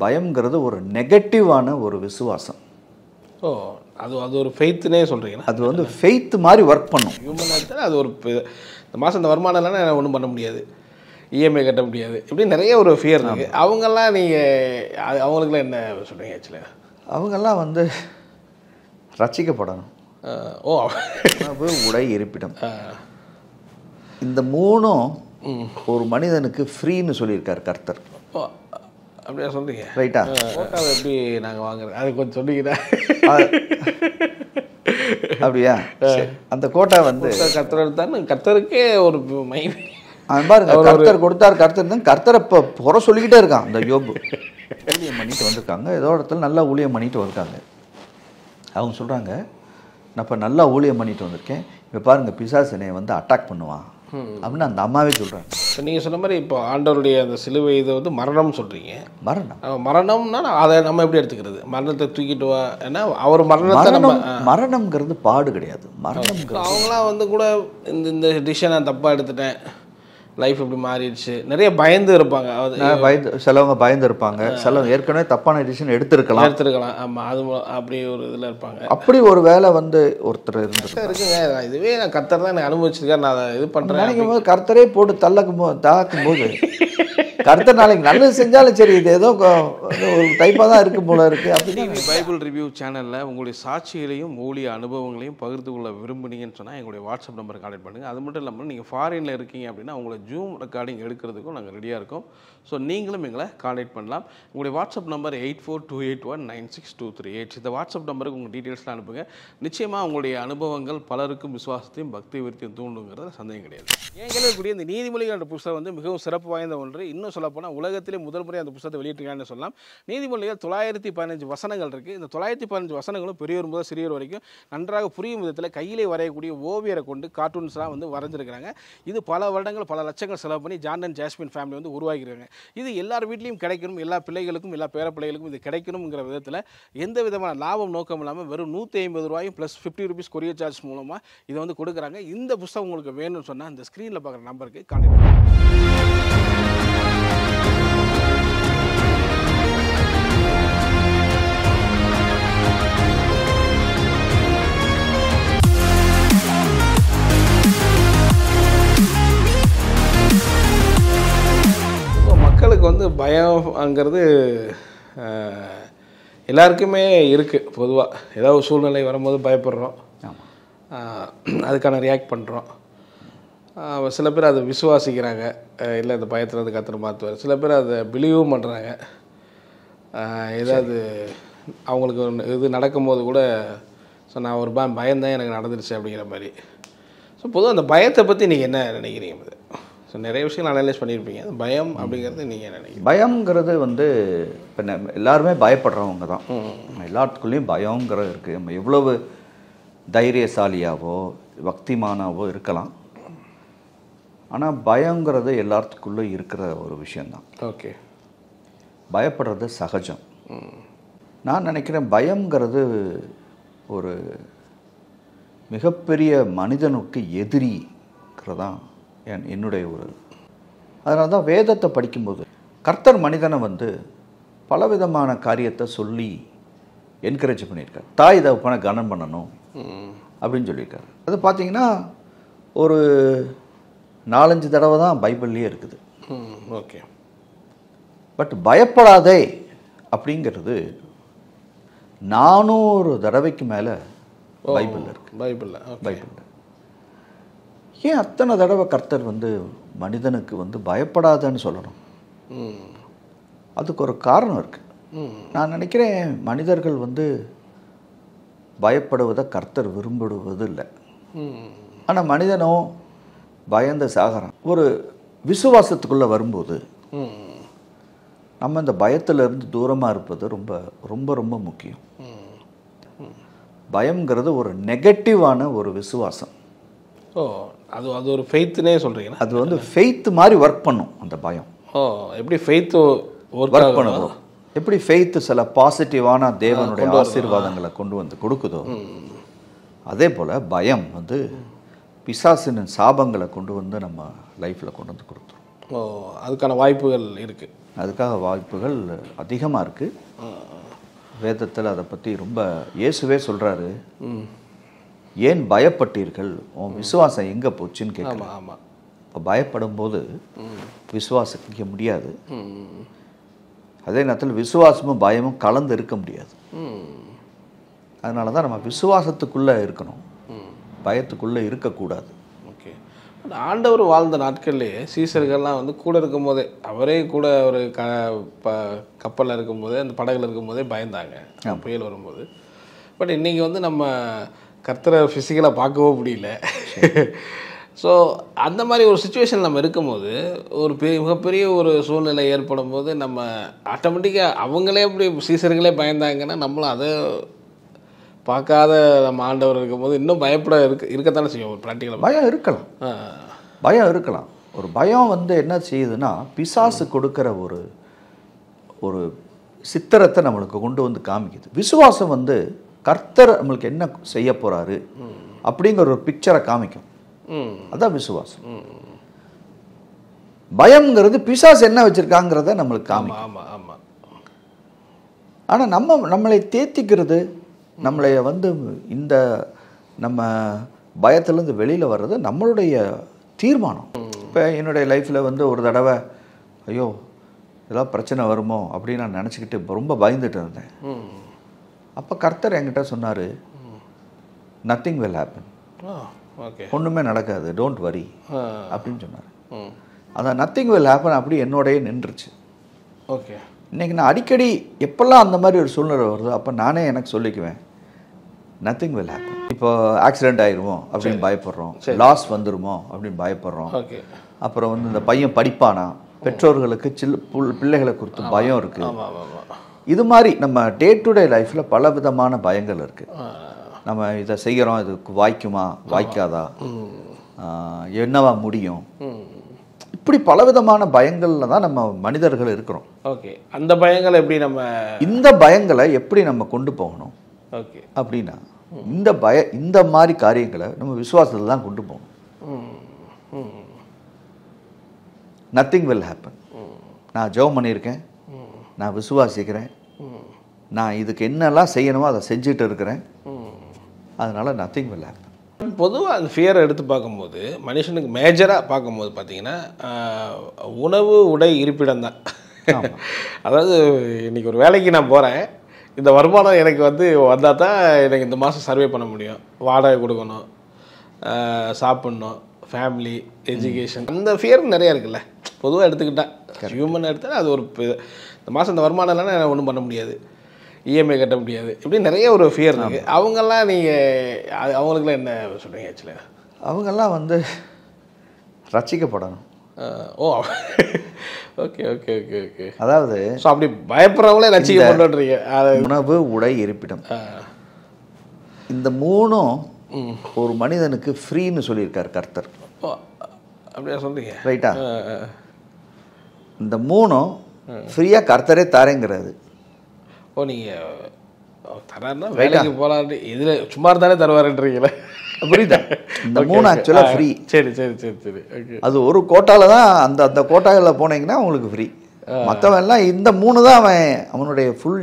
பயம்ங்கிறது ஒரு நெகட்டிவான ஒரு விசுவாசம். ஓ, அது ஒரு ஃபெய்த்துனே சொல்கிறீங்கன்னா? அது வந்து ஃபெய்த் மாதிரி ஒர்க் பண்ணும். Human nature. அது ஒரு இந்த மாதம் இந்த வருமானம் இல்லைன்னா ஒன்றும் பண்ண முடியாது, இஎம்ஐ கட்ட முடியாது, இப்படி நிறைய ஒரு ஃபியர் இருக்குது. அவங்கெல்லாம் நீங்கள் அவங்களுக்குலாம் என்ன சொல்கிறீங்க ஆக்சுவலாக? அவங்கெல்லாம் வந்து ரட்சிக்கப்படணும். ஓ, உணவு, உடை, இருப்பிடம், இந்த மூணும் ஒரு மனிதனுக்கு ஃப்ரீன்னு சொல்லியிருக்காரு கர்த்தர். ஓ, அப்படியா சொல்கிறீங்க? ரைட்டா? கோட்டாவை எப்படி நாங்கள் வாங்குறது, அது கொஞ்சம் சொன்னீங்கன்னா. அப்படியா? அந்த கோட்டா வந்து கர்த்தர் எடுத்தாரு, கர்த்தருக்கே ஒரு பாருங்க, கர்த்தர் கொடுத்தார், கர்த்தர் தான் கர்த்தரை இப்போ குறை சொல்லிக்கிட்டே இருக்கான். அந்த யோபு ஊழியம் பண்ணிட்டு வந்திருக்காங்க, ஏதோ இடத்துல நல்லா ஊழியம் பண்ணிட்டு வந்திருக்காங்க. அவங்க சொல்கிறாங்க, நான் இப்போ நல்லா ஊழியம் பண்ணிட்டு வந்திருக்கேன், இப்போ பாருங்கள் பிசாசு என்னை வந்து அட்டாக் பண்ணுவான் அப்படின்னு அந்த அம்மாவே சொல்கிறாங்க. இப்போ நீங்கள் சொன்ன மாதிரி இப்போ ஆண்டவருடைய அந்த சிலுவை இதை வந்து மரணம்னு சொல்கிறீங்க. மரணம்னா அதை நம்ம எப்படி எடுத்துக்கிறது? மரணத்தை தூக்கிட்டு வா, ஏன்னா அவர் மரணத்தை மரணம்ங்கிறது பாடு கிடையாது. மரணம் அவங்களாம் வந்து கூட இந்த டிசிஷன் நான் தப்பாக எடுத்துட்டேன், லைஃப் இப்படி மாறிடுச்சு, நிறைய பயந்து இருப்பாங்க. சிலவங்க பயந்து இருப்பாங்க, சிலவங்க ஏற்கனவே தப்பான டிசிஷன் எடுத்திருக்கலாம். ஆமாம், அது அப்படி ஒரு இதில் இருப்பாங்க. அப்படி ஒரு வேலை வந்து ஒருத்தர் இருக்குங்க. இதுவே நான் கர்த்தர் தான் எனக்கு அனுபவிச்சிருக்கேன், நான் அதை இது பண்ணுறேன் நினைக்கும் போது கர்த்தரே போட்டு தாக்கும் போது கர்த்தர் நாளைக்கு நல்லது செஞ்சாலும் சரி, இது ஏதோ ஒரு டைப்பாக தான் இருக்கும் போல இருக்குது. அப்படி பைபிள் ரிவ்யூ சேனலில் உங்களுடைய சாட்சிகளையும் ஊழிய அனுபவங்களையும் பகிர்ந்து கொள்ள விரும்புனீங்கன்னு சொன்னால் எங்களுடைய வாட்ஸ்அப் நம்பருக்கு கான்டெக்ட் பண்ணுங்கள். அது மட்டும் இல்லாமல் நீங்கள் ஃபாரினில் இருக்கீங்க அப்படின்னா உங்களை ஜூம் ரெக்கார்டிங் எடுக்கிறதுக்கும் நாங்கள் ரெடியாக இருக்கோம். ஸோ நீங்களும் எங்களை கான்டெக்ட் பண்ணலாம். உங்களுடைய வாட்ஸ்அப் நம்பர் 8428196238. இந்த வாட்ஸ்அப் நம்பருக்கு உங்கள் டீட்டெயில்ஸ்லாம் அனுப்புங்க. நிச்சயமாக உங்களுடைய அனுபவங்கள் பலருக்கும் விசுவாசத்தையும் பக்தி விருத்தியும் தூண்டுங்கிறது சந்தேகம் கிடையாது. ஏன் கேள்விக்கூடிய இந்த நீதிமொழிகள் புத்தகம் வந்து மிகவும் சிறப்பு வாய்ந்த ஒன்று. இன்னும் சொல்லப்போனால் உலகத்திலே முதல் முறை அந்த புத்தகத்தை வெளியிட்டிருக்காங்கன்னு சொல்லலாம். நீதிமொழிகள் 915 வசனங்கள் இருக்குது. இந்த 915 வசனங்களும் பெரியவர் முதல் சிறியவர் வரைக்கும் நன்றாக புரியும் விதத்தில் கையிலே வரையக்கூடிய ஓவியரை கொண்டு கார்ட்டூன்ஸ்லாம் வந்து வரைஞ்சிருக்கிறாங்க. இது பல வருடங்கள் பல லட்சங்கள் செலவு பண்ணி ஜான் அண்ட் ஜாஸ்மின் ஃபேமிலி வந்து உருவாக்கியிருக்காங்க. இது எல்லார் வீட்லேயும் கிடைக்கணும், எல்லா பிள்ளைகளுக்கும் எல்லா பேர பிள்ளைகளுக்கும் இது கிடைக்கணுங்கிற விதத்தில் எந்த விதமான லாபம் நோக்கம் இல்லாமல் வெறும் 150 ரூபாயும் ப்ளஸ் 50 ருபீஸ் கொரியர் சார்ஜ் மூலமாக இதை வந்து கொடுக்குறாங்க. இந்த புத்தகம் உங்களுக்கு வேணும்னு சொன்னால் இந்த ஸ்க்ரீனில் பார்க்குற நம்பருக்கு கான்டெக்ட் பண்ணுங்கள். மக்களுக்கு வந்து பயம்ங்கிறது எல்லாருக்குமே இருக்குது. பொதுவாக ஏதாவது சூழ்நிலை வரும்போது பயப்படுறோம், அதுக்கான ரியாக்ட் பண்ணுறோம். சில பேர் அதை விசுவாசிக்கிறாங்க, இல்லை இந்த பயத்தில் வந்து கர்த்தர் மாற்றுவார். சில பேர் அதை பிலீவும் பண்ணுறாங்க. ஏதாவது அவங்களுக்கு இது நடக்கும்போது கூட நான் ஒரு பயம்தான் எனக்கு நடந்துருச்சு அப்படிங்கிற மாதிரி. ஸோ பொதுவாக அந்த பயத்தை பற்றி நீங்கள் என்ன நினைக்கிறீங்க? ஸோ நிறைய விஷயங்கள் அனலைஸ் பண்ணியிருப்பீங்க. பயம் அப்படிங்கிறது நீங்கள் என்ன நினைக்கிறீங்க? பயம்ங்கிறது வந்து இப்போ எல்லாருமே பயப்படுறவங்க தான். எல்லாத்துக்குள்ளேயும் பயங்கிறது இருக்குது. நம்ம எவ்வளவு தைரியசாலியாவோ பக்திமானாவோ இருக்கலாம், ஆனால் பயங்கிறது எல்லாத்துக்குள்ளே இருக்கிற ஒரு விஷயந்தான். ஓகே, பயப்படுறது சகஜம். நான் நினைக்கிறேன் பயங்கிறது ஒரு மிகப்பெரிய மனிதனுக்கு எதிரிங்கிறதான் என்னுடைய ஒரு. அதனால தான் வேதத்தை படிக்கும்போது கர்த்தர் மனிதனை வந்து பலவிதமான காரியத்தை சொல்லி என்கரேஜ் பண்ணியிருக்கார். தாய் தகப்பனை கனம் பண்ணணும் அப்படின்னு சொல்லியிருக்காரு. அது பார்த்தீங்கன்னா ஒரு 4-5 தடவை தான் பைபிள்லேயே இருக்குது. ஓகே, பட் பயப்படாதே அப்படிங்கிறது 400 தடவைக்கு மேலே பைபிளில் இருக்குது. பைபிளில் ஏன் அத்தனை தடவை கர்த்தர் வந்து மனிதனுக்கு வந்து பயப்படாதன்னு சொல்லணும்? அதுக்கு ஒரு காரணம் இருக்குது. நான் நினைக்கிறேன் மனிதர்கள் வந்து பயப்படுவதை கர்த்தர் விரும்புவது இல்லை. ஆனால் மனிதனோ பயந்து சாகிறான். ஒரு விசுவாசத்துக்குள்ளே வரும்போது நம்ம இந்த பயத்திலிருந்து தூரமாக இருப்பது ரொம்ப ரொம்ப ரொம்ப முக்கியம். பயம்ங்கிறது ஒரு நெகட்டிவான ஒரு விசுவாசம். ஓ, அது ஒரு ஃபெய்த்துனே சொல்கிறீங்க? அது வந்து ஃபெய்த் மாதிரி ஒர்க் பண்ணும் அந்த பயம். ஓ, எப்படி ஃபெய்த்து ஒர்க் பண்ணுவோம்? எப்படி ஃபெய்த்து சில பாசிட்டிவான தேவனுடைய ஆசீர்வாதங்களை கொண்டு வந்து கொடுக்குதோ, அதே போல் பயம் வந்து பிசாசின் சாபங்களை கொண்டு வந்து நம்ம லைஃப்பில் கொண்டு வந்து கொடுத்துரும். ஓ, அதுக்கான வாய்ப்புகள் இருக்குது. அதுக்காக வாய்ப்புகள் அதிகமாக இருக்குது. வேதத்தில் அதை பற்றி ரொம்ப இயேசுவே சொல்கிறாரு, ஏன் பயப்பட்டீர்கள், உன் விசுவாசம் எங்கே போச்சுன்னு கேட்கலாம். ஆமாம். இப்போ பயப்படும் போது விசுவாசிக்க முடியாது. அதே நேரத்தில் விசுவாசமும் பயமும் கலந்து இருக்க முடியாது. அதனால தான் நம்ம விசுவாசத்துக்குள்ளே இருக்கணும், பயத்துக்குள்ளே இருக்கக்கூடாது. ஓகே. ஆண்டவர் வாழ்ந்த நாட்கள்லேயே சீசர்கள்லாம் வந்து கூட இருக்கும்போதே, அவரே கூட ஒரு கப்பலில் இருக்கும்போதே, அந்த படகுல இருக்கும்போதே பயந்தாங்க புயல் வரும்போது. பட் இன்றைக்கி வந்து நம்ம கர்த்தரை ஃபிசிக்கலாக பார்க்கவும் முடியல. ஸோ அந்த மாதிரி ஒரு சுச்சுவேஷன் நம்ம இருக்கும்போது, ஒரு மிகப்பெரிய ஒரு சூழ்நிலை ஏற்படும் போது நம்ம ஆட்டோமேட்டிக்காக அவங்களே அப்படி சீசர்களே பயந்தாங்கன்னா நம்மளும் அதை பார்க்காத நம்ம ஆண்டவர் இருக்கும்போது இன்னும் பயப்பட இருக்கத்தானே செய்யும். ஒரு ப்ராக்டிக்கலாக பயம் இருக்கலாம். ஒரு பயம் வந்து என்ன செய்யுதுன்னா, பிசாசு கொடுக்குற ஒரு சித்திரத்தை நம்மளுக்கு கொண்டு வந்து காமிக்குது. விசுவாசம் வந்து கர்த்தர் நம்மளுக்கு என்ன செய்ய போகிறாரு அப்படிங்கிற ஒரு பிக்சரை காமிக்கும். அதான் விசுவாசம். பயம்ங்கிறது பிசாசு என்ன வச்சிருக்காங்கிறத நம்மளுக்கு காமிக்கும். ஆனால் நம்மளை தேத்திக்கிறது, நம்மளை வந்து இந்த நம்ம பயத்திலேருந்து வெளியில் வர்றது நம்மளுடைய தீர்மானம். இப்போ என்னுடைய லைஃப்பில் வந்து ஒரு தடவை ஐயோ ஏதாவது பிரச்சனை வருமோ அப்படின்னு நான் நினச்சிக்கிட்டு ரொம்ப பயந்துட்டு இருந்தேன். அப்போ கர்த்தர் என்கிட்ட சொன்னார், நத்திங் வில் ஹேப்பன், ஒன்றுமே நடக்காது, டோன்ட் வரி அப்படின்னு சொன்னார். அதான் நத்திங் வில் ஹேப்பன் அப்படி என்னோடய நின்றுச்சு. ஓகே. இன்றைக்கி நான் அடிக்கடி எப்பெல்லாம் அந்த மாதிரி ஒரு சூழ்நிலை வருதோ அப்போ நானே எனக்கு சொல்லிக்குவேன், நத்திங் வில் ஹேப்பன். இப்போ ஆக்சிடென்ட் ஆயிடுமோ அப்படின்னு பயப்படுறோம், லாஸ் வந்துடுமோ அப்படின்னு பயப்படுறோம். அப்புறம் வந்து இந்த பையன் படிப்பானா, பெற்றோர்களுக்கு பிள்ளைகளை குறித்து பயம் இருக்குது. இது மாதிரி நம்ம டே டு டே லைஃப்பில் பல விதமான பயங்கள் இருக்குது. நம்ம இதை செய்கிறோம், இதுக்கு வாய்க்குமா வாய்க்காதா, என்னவா முடியும், இப்படி பலவிதமான பயங்களில் தான் நம்ம மனிதர்கள் இருக்கிறோம். ஓகே. அந்த பயங்களை எப்படி நம்ம இந்த பயங்களை எப்படி நம்ம கொண்டு போகணும் ஓகே அப்படின்னா, இந்த மாதிரி காரியங்களை நம்ம விசுவாசத்தில் தான் கொண்டு போகணும். Nothing will happen. நான் ஜெபம் பண்ணியிருக்கேன், நான் விசுவாசிக்கிறேன், நான் இதுக்கு என்னெல்லாம் செய்யணுமோ அதை செஞ்சுட்டு இருக்கிறேன், அதனால் நத்திங் வில் ஹேப்பன். பொதுவாக அந்த ஃபியரை எடுத்து பார்க்கும்போது மனுஷனுக்கு மேஜராக பார்க்கும்போது பார்த்தீங்கன்னா உணவு உடை இருப்பிடம் தான். அதாவது இன்றைக்கி ஒரு வேலைக்கு நான் போகிறேன், இந்த வருமானம் எனக்கு வந்து வந்தால் தான் எனக்கு இந்த மாதம் சர்வே பண்ண முடியும், வாடகை கொடுக்கணும், சாப்பிட்ணும், ஃபேமிலி, எஜுகேஷன், அந்த ஃபியர் நிறையா இருக்குல்ல. பொதுவாக எடுத்துக்கிட்டேன், ஹியூமன் எடுத்தால் அது ஒரு இந்த மாதம் இந்த வருமானம் இல்லைன்னா ஒன்றும் பண்ண முடியாது, இஎம்ஐ கட்ட முடியாது, இப்படி நிறைய ஒரு ஃபியர் இருக்குது. அவங்கெல்லாம் நீங்கள் அவங்களுக்குலாம் என்ன சொல்கிறீங்க? ஆக்சுவலாக அவங்கெல்லாம் வந்து ரட்சிக்கப்படணும். ஓ ஓகே ஓகே ஓகே ஓகே. அதாவது ஸோ அப்படி பயப்படுறவங்களே ரட்சிக்கப்படுறீங்க. உணவு உடை இருப்பிடம், இந்த மூணும் ஒரு மனிதனுக்கு ஃப்ரீன்னு சொல்லியிருக்கார் கர்த்தர். அப்படியா சொல்கிறீங்க? ரைட்டா? இந்த மூணும் ஃப்ரீயாக கர்த்தரே தரேங்கிறது. ஓ, நீங்கள் தராருன்னா வேலைக்கு போகலான்னு இதில் சும்மா தானே தருவாருன்றீங்களே, புரியுதா? இந்த மூணு ஆக்சுவலாக ஃப்ரீ. சரி சரி சரி சரி ஓகே. அது ஒரு கோட்டாவில் தான் அந்த கோட்டாவில் போனீங்கன்னா உங்களுக்கு ஃப்ரீ. மற்றவன் எல்லாம் இந்த மூணு தான் அவனுடைய ஃபுல்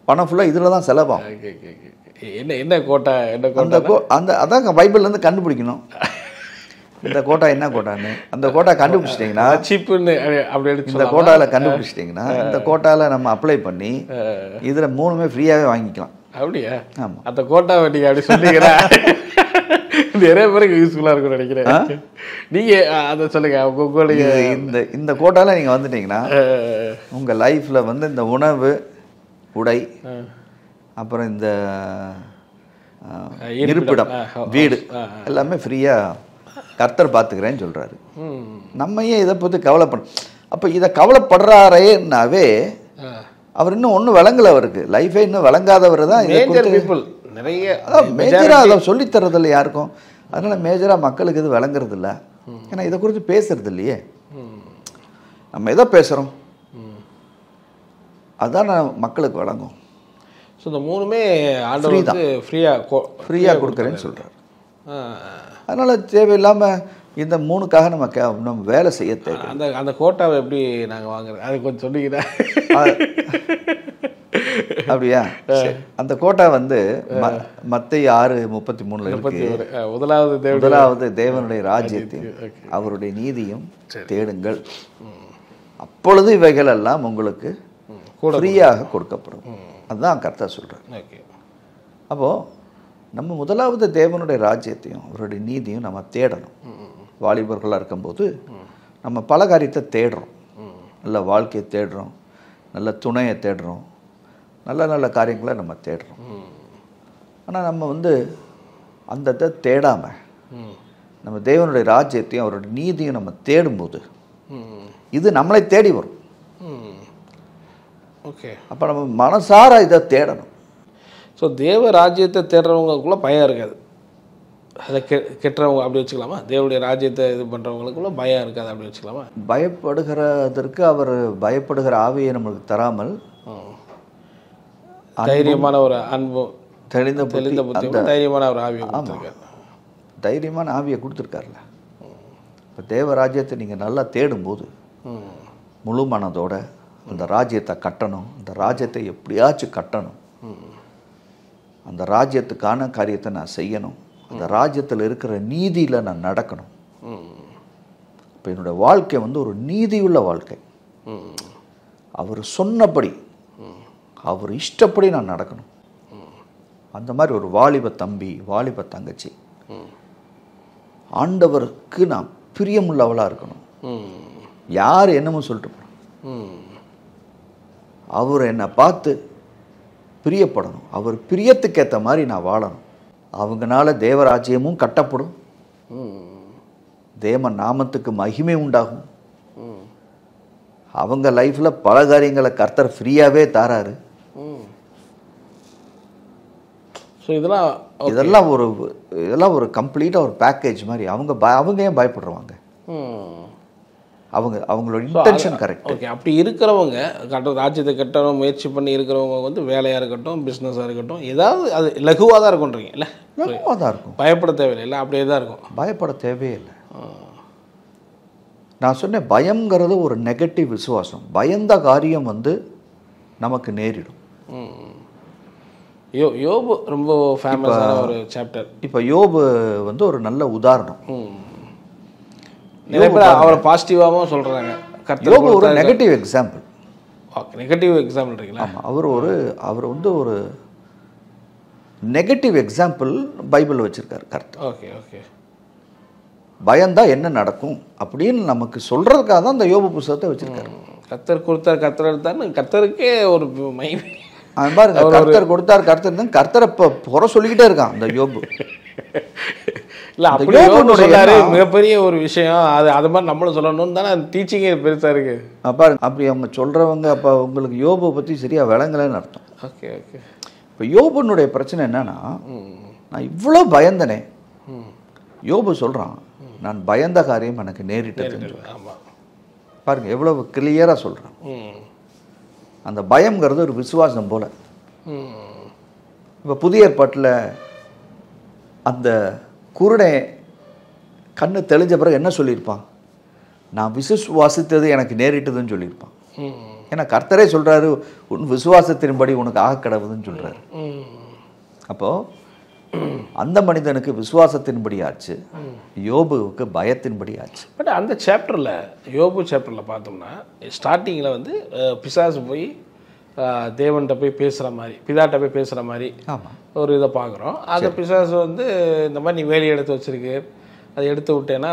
பணம் ஃபுல்லாக இதில் தான் செலவாகும். என்ன என்ன கோட்டா? என்ன கோட்டா? அதான் பைபிள்லேருந்து கண்டுபிடிக்கணும் இந்த கோட்டா என்ன கோட்டான்னு. அந்த கோட்டா கண்டுபிடிச்சிட்டிங்கன்னா சிப்புன்னு அப்படி எடுத்து இந்த கோட்டாவில் கண்டுபிடிச்சிட்டிங்கன்னா இந்த கோட்டாவில் நம்ம அப்ளை பண்ணி இதில் மூணுமே ஃப்ரீயாகவே வாங்கிக்கலாம். அப்படியா? ஆமாம். அந்த கோட்டாவை நீங்கள் அப்படி சொன்னீங்கன்னா நிறைய பேருக்கு யூஸ்ஃபுல்லாக இருக்கும்னு நினைக்கிறேன். நீங்கள் அதை சொல்லுங்கள். உங்களுடைய இந்த கோட்டாவில் நீங்கள் வந்துட்டீங்கன்னா உங்கள் லைஃப்பில் வந்து இந்த உணவு உடை அப்புறம் இந்த இருப்பிடம் வீடு எல்லாமே ஃப்ரீயாக கர்த்தர் பார்த்துக்கிறேன்னு சொல்கிறாரு. நம்ம ஏன் இதை பற்றி கவலைப்பட? அப்போ இதை கவலைப்படுறாரேன்னாவே அவர் இன்னும் ஒன்றும் விளங்கலை, அவருக்கு லைஃபே இன்னும் விளங்காதவர் தான். நிறைய மேஜராக அதை சொல்லித்தரதில்லை யாருக்கும். அதனால் மேஜராக மக்களுக்கு இது விளங்குறது இல்லை. ஏன்னா இதை குறித்து பேசுறது இல்லையே. நம்ம எதை பேசுகிறோம் அதுதான் மக்களுக்கு வழங்கும். ஸோ இந்த மூணுமே ஆண்டவர் ஃப்ரீயாக கொடுக்குறேன்னு சொல்கிறார். அதனால் தேவையில்லாமல் இந்த 3க்காக நம்ம வேலை செய்ய தேவை. அந்த கோட்டாவை எப்படி நாங்கள் வாங்குறது அது கொஞ்சம் சொன்னீங்கன்னா. அப்படியா? அந்த கோட்டா வந்து மத்தேயு 6:33 இருக்கு. முதலாவது தேவனுடைய ராஜ்யத்தையும் அவருடைய நீதியும் தேடுங்கள், அப்பொழுது இவைகள் எல்லாம் உங்களுக்கு ஃப்ரீயாக கொடுக்கப்படும். அதுதான் கர்த்தர் சொல்றார். அப்போது நம்ம முதலாவது தேவனுடைய ராஜ்யத்தையும் அவருடைய நீதியும் நம்ம தேடணும். வாலிபர்களாக இருக்கும்போது நம்ம பல காரியத்தை தேடுறோம். நல்ல வாழ்க்கையை தேடுறோம், நல்ல துணையை தேடுறோம், நல்ல நல்ல காரியங்களை நம்ம தேடுறோம். ஆனால் நம்ம வந்து அந்த இதை தேடாமல் நம்ம தேவனுடைய ராஜ்யத்தையும் அவருடைய நீதியும் நம்ம தேடும்போது இது நம்மளை தேடி வரும். ஓகே, அப்போ நம்ம மனசார இதை தேடணும். ஸோ தேவ ராஜ்யத்தை தேடுறவங்களுக்குள்ள பயம் இருக்காது, அதை கெட்டுறவங்க அப்படி வச்சுக்கலாமா? தேவனுடைய ராஜ்யத்தை இது பண்ணுறவங்களுக்குள்ள பயம் இருக்காது அப்படி வச்சுக்கலாமா? பயப்படுகிறதற்கு அவர் பயப்படுகிற ஆவியை நம்மளுக்கு தராமல் தைரியமான ஒரு அன்பு, தெளிந்த புத்தி, தைரியமான ஒரு ஆவியை தைரியமான ஆவியை கொடுத்துருக்காருல்ல. இப்போ தேவ ராஜ்யத்தை நீங்கள் நல்லா தேடும்போது முழு மனதோட அந்த ராஜ்யத்தை கட்டணும், அந்த ராஜ்யத்தை எப்படியாச்சும் கட்டணும், அந்த ராஜ்யத்துக்கான காரியத்தை நான் செய்யணும், அந்த ராஜ்யத்தில் இருக்கிற நீதியில் நான் நடக்கணும். இப்போ என்னோடய வாழ்க்கை வந்து ஒரு நீதியுள்ள வாழ்க்கை. அவர் சொன்னபடி அவர் இஷ்டப்படி நான் நடக்கணும். அந்த மாதிரி ஒரு வாலிப தம்பி, வாலிப தங்கச்சி ஆண்டவருக்கு நான் பிரியமுள்ளவளாக இருக்கணும். யார் என்னமோ சொல்லிட்டு போகணும், அவர் என்னை பார்த்து பிரியப்படணும், அவர் பிரியத்துக்கு ஏற்ற மாதிரி நான் வாழணும். அவங்கனால தேவராஜ்யமும் கட்டப்படும், தேவ நாமத்துக்கு மகிமை உண்டாகும், அவங்க லைஃப்பில் பல காரியங்களை கர்த்தர் ஃப்ரீயாகவே தாராரு. ஸோ இதெல்லாம் ஒரு கம்ப்ளீட்டாக ஒரு பேக்கேஜ் மாதிரி. அவங்க ஏன் பயப்படுறாங்க? அவங்களோட இன்டென்ஷன் கரெக்ட். ஓகே, அப்படி இருக்கிறவங்க ராஜ்யத்தை கட்டணும் முயற்சி பண்ணி இருக்கிறவங்க வந்து வேலையாக இருக்கட்டும், பிஸ்னஸாக இருக்கட்டும், ஏதாவது அது லகுவாக தான் இருக்கும்ன்றீங்க இல்லை? லகுவாக தான் இருக்கும், பயப்பட தேவையில்லை இல்லை? அப்படியே தான் இருக்கும், பயப்பட தேவையே இல்லை. நான் சொன்னேன், பயங்கிறது ஒரு நெகட்டிவ் விசுவாசம். பயந்த காரியம் வந்து நமக்கு நேரிடும். யோபு ரொம்ப ஃபேமஸான ஒரு சாப்டர். இப்போ யோபு வந்து ஒரு நல்ல உதாரணம். நிறைய பேர் அவரை பாசிட்டிவாகவும் சொல்கிறாங்க. யோபு ஒரு நெகட்டிவ் எக்ஸாம்பிள். நெகட்டிவ் எக்ஸாம்பிள்ன்றீங்களா? ஆமாம், அவர் வந்து ஒரு நெகட்டிவ் எக்ஸாம்பிள் பைபிள் வச்சுருக்காரு கரெக்ட். ஓகே ஓகே, பயந்தா என்ன நடக்கும் அப்படின்னு நமக்கு சொல்கிறதுக்காக தான் அந்த யோபு புத்தகத்தை வச்சுருக்காரு. கர்த்தர் கொடுத்தார், கர்த்தர் எடுத்தார், கர்த்தருக்கு ஒரு மைண்ட் பாருங்க. கர்த்தர் கொடுத்தார், கர்த்தர் தான், கர்த்தரை இப்போ புற சொல்லிக்கிட்டே இருக்கான் அந்த யோபு. இல்லை, அப்படி யோபுடைய மிகப்பெரிய ஒரு விஷயம் அது மாதிரி நம்மளும் சொல்லணும்னு தானே டீச்சிங்கே பெருசாக இருக்கு. பாருங்க, அப்படி அவங்க சொல்கிறவங்க அப்போ உங்களுக்கு யோபு பற்றி சரியாக விளங்கலைன்னு அர்த்தம். Okay okay. இப்போ யோபுனுடைய பிரச்சனை என்னன்னா, நான் இவ்வளோ பயந்தனே. யோபு சொல்கிறான், நான் பயந்த காரியம் எனக்கு நேரிட்டது. பாருங்க எவ்வளவு கிளியராக சொல்கிறான். அந்த பயம்ங்கிறது ஒரு விசுவாசம் போல. இப்போ புதிய ஏற்பாட்டில் அந்த குருடை கண்ணு தெளிஞ்ச பிறகு என்ன சொல்லியிருப்பான்? நான் விசுவாசித்தது எனக்கு நேரிட்டதுன்னு சொல்லியிருப்பான். ஏன்னா கர்த்தரே சொல்கிறாரு, உன் விசுவாசத்தின்படி உனக்கு ஆக கடவுதுன்னு சொல்கிறாரு. அப்போது அந்த மனிதனுக்கு விசுவாசத்தின்படி ஆச்சு, யோபுவுக்கு பயத்தின்படி ஆச்சு. பட் அந்த சாப்டரில், யோபு சாப்டரில் பார்த்தோம்னா ஸ்டார்டிங்கில் வந்து பிசாசு போய் தேவன்கிட்ட போய் பேசுகிற மாதிரி, பிதாட்ட போய் பேசுகிற மாதிரி ஒரு இதை பார்க்குறோம். அந்த பிசாசு வந்து இந்த மாதிரி நீ வேலையை எடுத்து வச்சிருக்கு, அதை எடுத்து விட்டேன்னா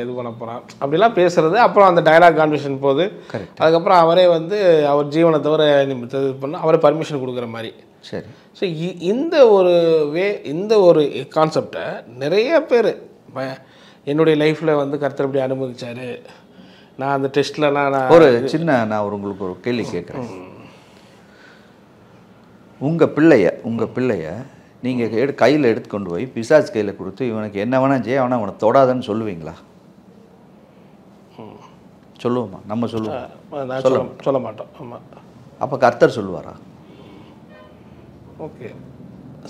இது பண்ண போகிறான் அப்படிலாம் பேசுகிறது. அப்புறம் அந்த டயலாக் கான்வர்சேஷன் போகுது. அதுக்கப்புறம் அவரே வந்து அவர் ஜீவனை தவிர இது பண்ண அவரே பர்மிஷன் கொடுக்குற மாதிரி. சரி. ஸோ இந்த ஒரு கான்செப்டை நிறைய பேர் என்னுடைய லைஃப்பில் வந்து கர்த்தர் இப்படி அனுமதிச்சார், நான் அந்த டெஸ்ட்லலாம் நான் உங்களுக்கு ஒரு கேள்வி கேட்குறேன். உங்கள் பிள்ளைய நீங்கள் கையில் எடுத்து கொண்டு போய் பிசாசு கையில் கொடுத்து இவனுக்கு என்ன வேணா செய்ய, அவனை அவனை தொடாதன்னு சொல்லுவீங்களா? சொல்லுவோமா? நம்ம சொல்லுவோம்? சொல்ல மாட்டோம். ஆமாம். அப்போ கர்த்தர் சொல்லுவாரா? ஓகே.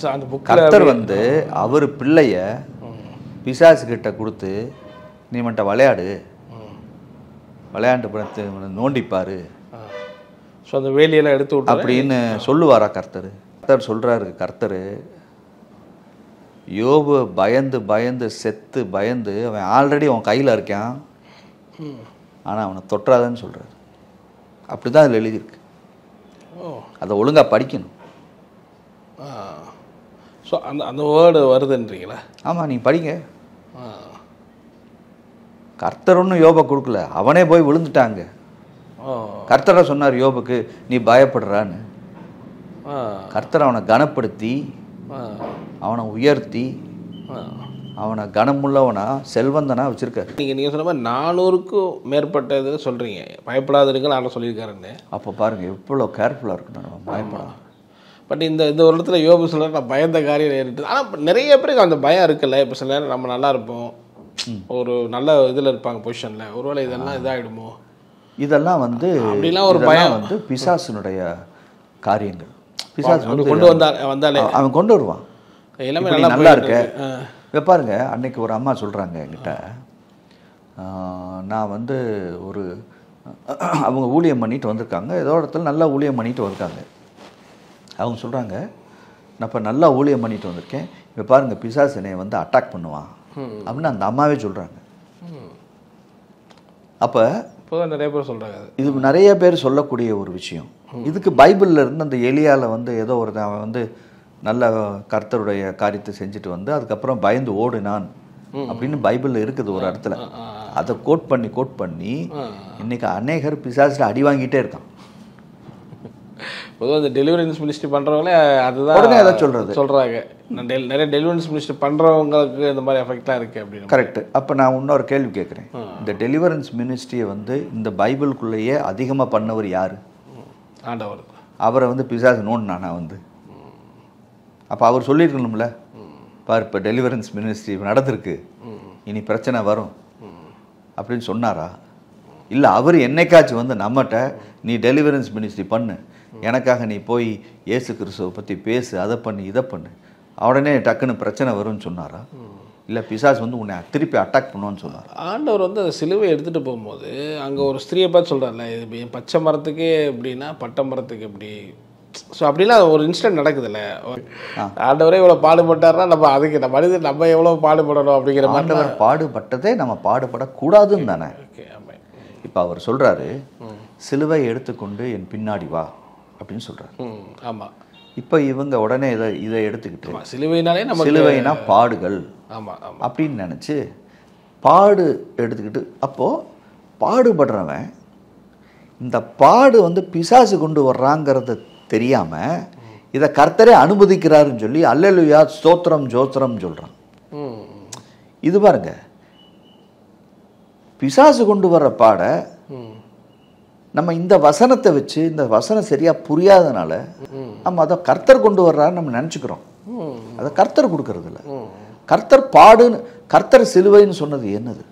ஸோ அந்த கர்த்தர் வந்து அவர் பிள்ளைய பிசாசு கிட்ட கொடுத்து நீ மட்டும் விளையாடு, விளையாண்டு படத்தை நோண்டிப்பார் ஸோ அந்த வேலையெல்லாம் எடுத்து விட்டு அப்படின்னு சொல்லுவாரா கர்த்தர்? கர்த்தர் சொல்கிறாரு, கர்த்தர் யோபு பயந்து பயந்து செத்து பயந்து அவன் ஆல்ரெடி அவன் கையில் இருக்கான், ஆனால் அவனை தொற்றாதன்னு சொல்கிறார். அப்படி தான் அதில் எழுதியிருக்கு. அதை ஒழுங்காக படிக்கணும். ஸோ அந்த அந்த வேர்டு வருதுன்றீங்களா? ஆமாம், நீ படிங்க. கர்த்தர் ஒன்றும் யோபை கொடுக்கல, அவனே போய் விழுந்துட்டாங்க. கர்த்தரை சொன்னார் யோபுக்கு, நீ பயப்படுறான்னு. கர்த்தர் அவனை கனப்படுத்தி அவனை உயர்த்தி அவனை கனமுள்ளவனா செல்வந்தனா வச்சுருக்காரு. நீங்கள் சொன்ன மாதிரி 400க்கும் மேற்பட்ட இது சொல்கிறீங்க, பயப்படாதீங்க நான் சொல்லியிருக்காருன்னு. அப்போ பாருங்கள் எவ்வளோ கேர்ஃபுல்லாக இருக்கணும் நம்ம பயப்படாது. பட் இந்த ஒரு இடத்துல யோபு சொல்ல நான் பயந்த காரியம் நேரிட்டு. ஆனால் நிறைய பேருக்கு அந்த பயம் இருக்குல்ல. இப்போ சில நேரம் நம்ம நல்லா இருப்போம், ஒரு நல்ல இதில் இருப்பாங்க பொசிஷனில், ஒருவேளை இதெல்லாம் இதாகிடுமோ, இதெல்லாம் வந்து அப்படிலாம் ஒரு பயம் வந்து பிசாசினுடைய காரியங்கள். பிசாசு வந்து கொண்டு வந்தாலே அவன் கொண்டு வருவான். எல்லாமே நல்லா இருக்க. இப்போ பாருங்க, அன்னைக்கு ஒரு அம்மா சொல்கிறாங்க என்கிட்ட, நான் வந்து ஒரு அவங்க ஊழியம் பண்ணிட்டு வந்திருக்காங்க, ஏதோ இடத்துல நல்லா ஊழியம் பண்ணிட்டு வந்திருக்காங்க. அவங்க சொல்கிறாங்க, நான் இப்போ நல்லா ஊழியம் பண்ணிட்டு வந்திருக்கேன், இப்போ பாருங்கள் பிசாசு என்னை வந்து அட்டாக் பண்ணுவான் அப்படின்னு அந்த அம்மாவே சொல்கிறாங்க. அப்போ இப்போதான் நிறைய பேர் சொல்கிறாங்க. இது நிறைய பேர் சொல்லக்கூடிய ஒரு விஷயம். இதுக்கு பைபிளில் இருந்து அந்த எலியாவில் வந்து ஏதோ ஒரு அவன் வந்து நல்ல கர்த்தருடைய காரியத்தை செஞ்சுட்டு வந்து அதுக்கப்புறம் பயந்து ஓடினான் அப்படின்னு பைபிளில் இருக்குது ஒரு இடத்துல. அதை கோட் பண்ணி இன்னைக்கு அநேகர் பிசாசில் அடி வாங்கிட்டே இருக்கான். பொதுவாக இந்த டெலிவரன்ஸ் மினிஸ்ட்ரி பண்ணுறவங்களே அதுதான் உடனே அதை சொல்கிறாங்க. நிறைய டெலிவரன்ஸ் மினிஸ்ட்ரி பண்ணுறவங்களுக்கு இந்த மாதிரி எஃபெக்டாக இருக்குது அப்படின்னு. கரெக்டு. அப்போ நான் இன்னொரு கேள்வி கேட்குறேன், இந்த டெலிவரன்ஸ் மினிஸ்ட்ரியை வந்து இந்த பைபிளுக்குள்ளேயே அதிகமாக பண்ணவர் யார்? ஆண்டவர். அவரை வந்து பிசாசு நோண்டினானா வந்து? அப்போ அவர் சொல்லியிருக்கணும்ல, பார் இப்போ டெலிவரன்ஸ் மினிஸ்ட்ரி நடந்திருக்கு, இனி பிரச்சனை வரும் அப்படின்னு சொன்னாரா? இல்லை அவர் என்னைக்காச்சும் வந்து நம்மகிட்ட நீ டெலிவரன்ஸ் மினிஸ்ட்ரி பண்ணு, எனக்காக நீ போய் இயேசு கிறிஸ்துவை பற்றி பேசு, அதை பண்ணு இதை பண்ணு, உடனே டக்குன்னு பிரச்சனை வரும்னு சொன்னாரா? இல்லை பிசாசு வந்து உன்னை திருப்பி அட்டாக் பண்ணுவான்னு சொன்னார். ஆண்டவர் வந்து அந்த சிலுவை எடுத்துகிட்டு போகும்போது அங்கே ஒரு ஸ்திரியை பார்த்து சொல்கிறார்ல, இது பச்சை மரத்துக்கே எப்படின்னா பட்டை மரத்துக்கு எப்படி. ஸோ அப்படிலாம் ஒரு இன்சிடென்ட் நடக்குதுல்ல. ஆண்டவரே இவ்வளோ பாடுபட்டார்னா நம்ம அதுக்கு நம்ம மனிதன் நம்ம எவ்வளோ பாடுபடணும் அப்படிங்கிற மாதிரி. ஆண்டவர் பாடுபட்டதே நம்ம பாடுபடக்கூடாதுன்னு தானே. இப்போ அவர் சொல்கிறாரு, சிலுவை எடுத்துக்கொண்டு என் பின்னாடி வா அப்படின்னு சொல்கிறார். ஆமாம். இப்போ இவங்க உடனே இதை எடுத்துக்கிட்டு சிலுவைனாலே நம்ம சிலுவைனா பாடுகள் ஆமாம் அப்படின்னு நினச்சி பாடு எடுத்துக்கிட்டு, அப்போது பாடுபடுறவன் இந்த பாடு வந்து பிசாசு கொண்டு வர்றாங்கிறத தெரியாமல் இதை கர்த்தரே அனுமதிக்கிறாருன்னு சொல்லி அல்லேலூயா ஸ்தோத்திரம் ஜோத்திரம் சொல்கிறான். இது பாருங்க, பிசாசு கொண்டு வர்ற பாட நம்ம இந்த வசனத்தை வச்சு, இந்த வசனம் சரியாக புரியாதனால நம்ம அதை கர்த்தர் கொண்டு வர்றாருன்னு நம்ம நினச்சிக்கிறோம். அதை கர்த்தர் கொடுக்கறது இல்லை. கர்த்தர் பாடுன்னு, கர்த்தர் சிலுவைன்னு சொன்னது என்னது?